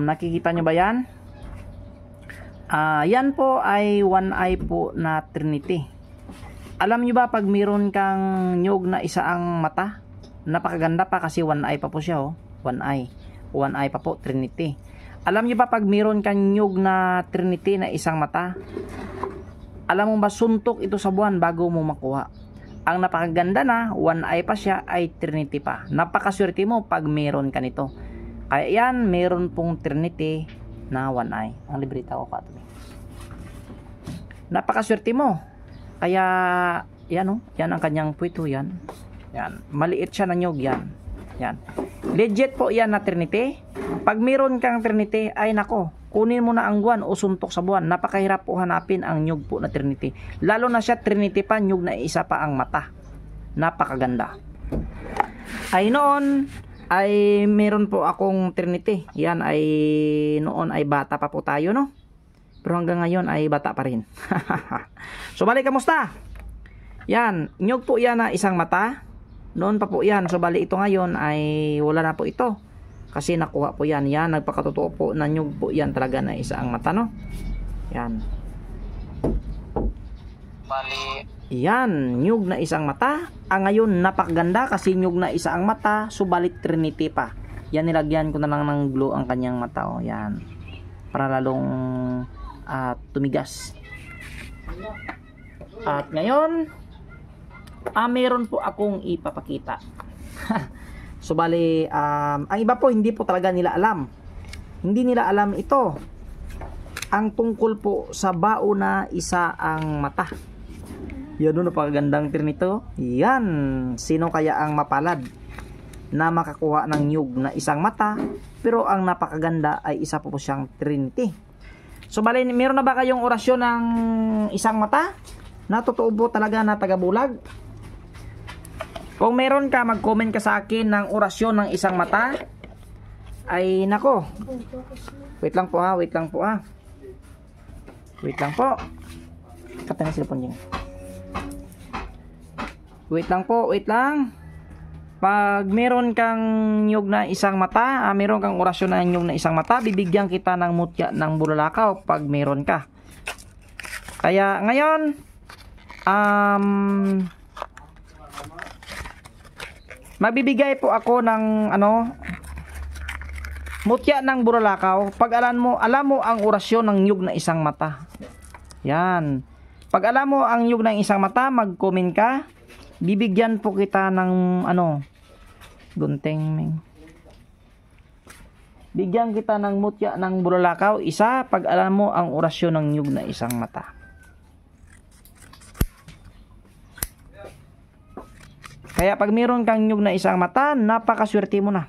Nakikita nyo ba yan? Yan po ay one eye po na Trinity. Alam nyo ba pag mayroon kang nyug na isa ang mata, napakaganda pa kasi one eye pa po siya, oh. One eye pa po, Trinity. Alam nyo ba pag mayroon kang nyug na Trinity na isang mata, alam mo ba suntok ito sa buwan bago mo makuha? Ang napakaganda na one eye pa siya ay Trinity pa. Napakaswerte mo pag mayroon ka nito. Kaya yan, mayroon pong Trinity na one eye. Ang librita ko pa ito. Napakaswerte mo. Kaya yan, oh, yan ang kanyang puwito, yan. Yan, maliit siya na nyug, yan. Yan. Legit po yan na Trinity. Pag mayroon kang Trinity, ay nako, kunin mo na ang buwan o suntok sa buwan. Napakahirap po hanapin ang nyug po na Trinity. Lalo na siya Trinity pa, nyug na isa pa ang mata. Napakaganda. Ay noon, ay meron po akong Trinity. Yan ay noon ay bata pa po tayo, no? Pero hanggang ngayon ay bata pa rin. So bali, kamusta? Yan, nyug po yan na isang mata. Noon pa po yan. So bali, ito ngayon ay wala na po ito. Kasi nakuha po yan. Yan, nagpakatotoo po na nyug po yan talaga na isa ang mata, no? Yan. Bali, yan, nyug na isang mata. Ang ngayon, napakaganda kasi nyug na isa ang mata. Subalit Trinity pa. Yan, nilagyan ko na lang ng glue ang kanyang mata, oh. Yan. Para lalong tumigas. At ngayon, meron po akong ipapakita. So bali, ang iba po hindi po talaga nila alam. Hindi nila alam ito. Ang tungkol po sa bao na isa ang mata. Yan, no, napakagandang Trinito. Yan, sino kaya ang mapalad na makakuha ng nyug na isang mata, pero ang napakaganda ay isa po siyang Trinity. So bali, meron na ba kayong orasyon ng isang mata? Na totoo po talaga na tagabulag? Kung meron ka, mag-comment ka sa akin ng orasyon ng isang mata. Ay nako. Wait lang po ha. Wait lang po. Kata na cellphone niya. Wait lang po. Pag meron kang nyug na isang mata, meron kang orasyon na nyug na isang mata, bibigyan kita ng mutya ng bulalakaw pag meron ka. Kaya ngayon, magbibigay po ako ng mutya ng bulalakaw pag alam mo ang orasyon ng nyug na isang mata. Yan. Pag alam mo ang nyug ng isang mata, mag-comment ka. Bibigyan po kita ng gunting. Bigyan kita ng mutya ng bulalakaw isa pag alam mo ang orasyon ng nyug na isang mata. Kaya pag meron kang nyug na isang mata, napakaswerte mo na.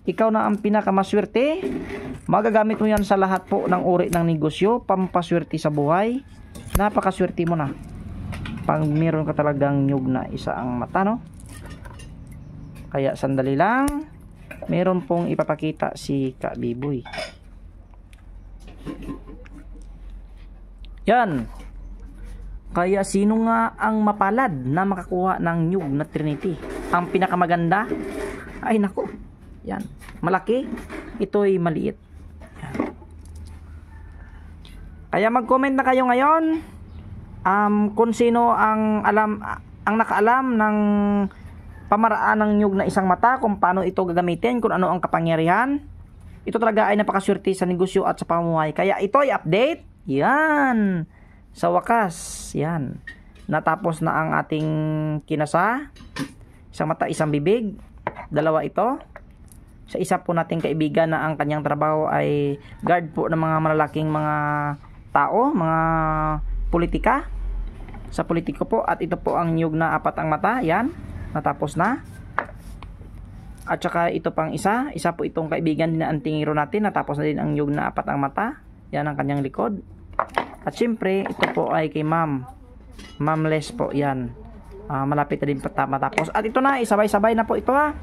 Ikaw na ang pinakamaswerte. Magagamit mo yan sa lahat po ng uri ng negosyo, pampaswerte sa buhay. Napakaswerte mo na. Pag meron ka talagang nyug na isa ang mata, no? Kaya sandali lang, meron pong ipapakita si Ka Biboy. Yan. Kaya sino nga ang mapalad na makakuha ng nyug na Trinity? Ang pinakamaganda? Ay nako. Yan. Malaki. Ito'y maliit. Yan. Kaya mag-comment na kayo ngayon. Kung sino ang nakaalam ng pamaraan ng nyug na isang mata, kung paano ito gagamitin, kung ano ang kapangyarihan. Ito talaga ay napakaswerte sa negosyo at sa pamumuhay. Kaya ito ay update. Yan. Sa wakas, yan. Natapos na ang ating kinasa. Isang mata, isang bibig. Dalawa ito. Sa isa po nating kaibigan na ang kanyang trabaho ay guard po ng mga malalaking mga tao, mga politika. Sa politiko po, at ito po ang nyug na apat ang mata. Yan, natapos na. At saka ito pang isa po itong kaibigan din na antingiro natin, natapos na din ang nyug na apat ang mata. Yan ang kanyang likod. At syempre, ito po ay kay Ma'am Les po, yan. Malapit na din matapos. At ito na, sabay-sabay na po ito ha.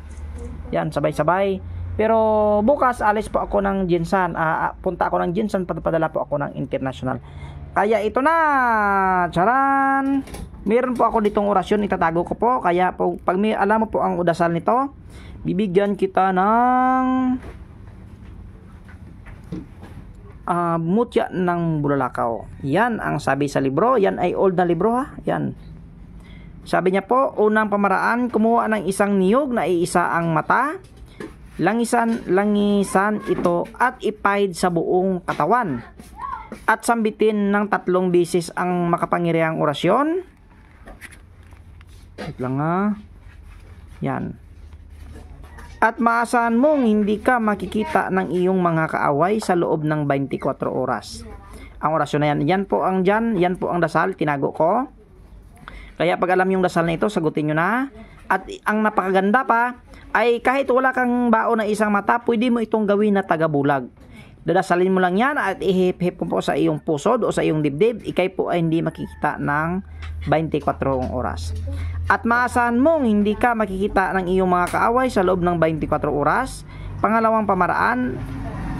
Yan, sabay-sabay. Pero bukas, alis po ako ng Jinsan. Punta ako ng Jinsan, padala po ako ng international. Kaya ito na, charan! Meron po ako ditong orasyon, itatago ko po. Kaya po, pag alam mo po ang udasal nito, bibigyan kita ng mutya ng bulalakaw. Yan ang sabi sa libro. Yan ay old na libro ha. Yan. Sabi niya po, unang pamaraan, kumuha ng isang niyog na iisa ang mata, langisan ito at ipahid sa buong katawan. At sambitin ng 3 beses ang makapangyarihang orasyon. Wait lang ha. Yan. At maasahan mong hindi ka makikita ng iyong mga kaaway sa loob ng 24 oras. Ang orasyon na yan, yan po ang dasal, tinago ko. Kaya pag alam yung dasal na ito, sagutin nyo na. At ang napakaganda pa, ay kahit wala kang baon na isang mata, pwede mo itong gawin na tagabulag. Dadasalin mo lang yan at ihip-hip mo po sa iyong pusod o sa iyong dibdib, ikay po ay hindi makikita ng 24 oras. At maasahan mong hindi ka makikita ng iyong mga kaaway sa loob ng 24 oras. Pangalawang pamaraan,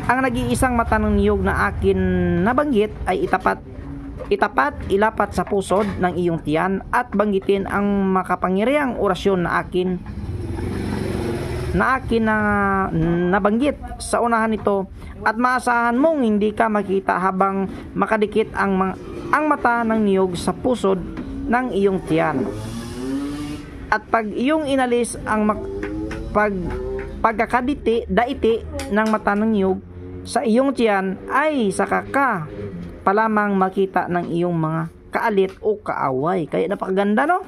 ang nag-iisang mata ng niyog na akin nabanggit ay ilapat sa pusod ng iyong tiyan at banggitin ang makapangyarihang orasyon na akin nabanggit sa unahan nito. At maasahan mong hindi ka makita habang makadikit ang mata ng niyog sa pusod ng iyong tiyan. At pag iyong inalis ang pagkakadaiti ng mata ng niyog sa iyong tiyan, ay saka ka pa lamang makita ng iyong mga kaalit o kaaway. Kaya napakaganda, no?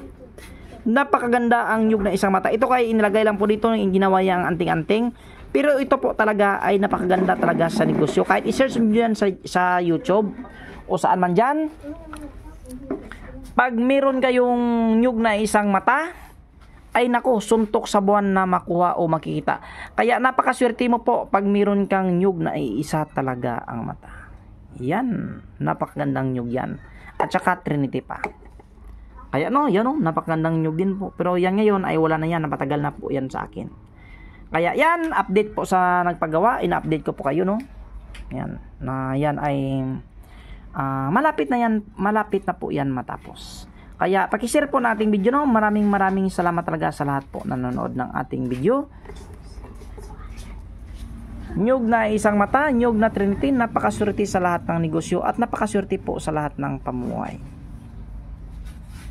Napakaganda ang niyog na isang mata. Ito kaya inilagay lang po dito, ginawa yung anting-anting. Pero ito po talaga ay napakaganda talaga sa negosyo. Kahit i-search mo yan sa YouTube o saan man dyan. Pag meron kayong niyog na isang mata, ay nako, suntok sa buwan na makuha o makikita. Kaya napakaswerte mo po pag meron kang niyog na iisa talaga ang mata. Yan, napakagandang niyog yan. At saka Trinity pa. Kaya no, yan o, napakagandang niyog din po. Pero yan ngayon ay wala na yan, napatagal na po yan sa akin. Kaya yan, update po sa nagpagawa, ina-update ko po kayo, no. Yan, na yan ay malapit na po yan matapos. Kaya paki-share po nating video, no. Maraming salamat talaga sa lahat po nanonood ng ating video. Niyog na isang mata, niyog na Trinity, napakaswerte sa lahat ng negosyo at napakaswerte po sa lahat ng pamumuhay.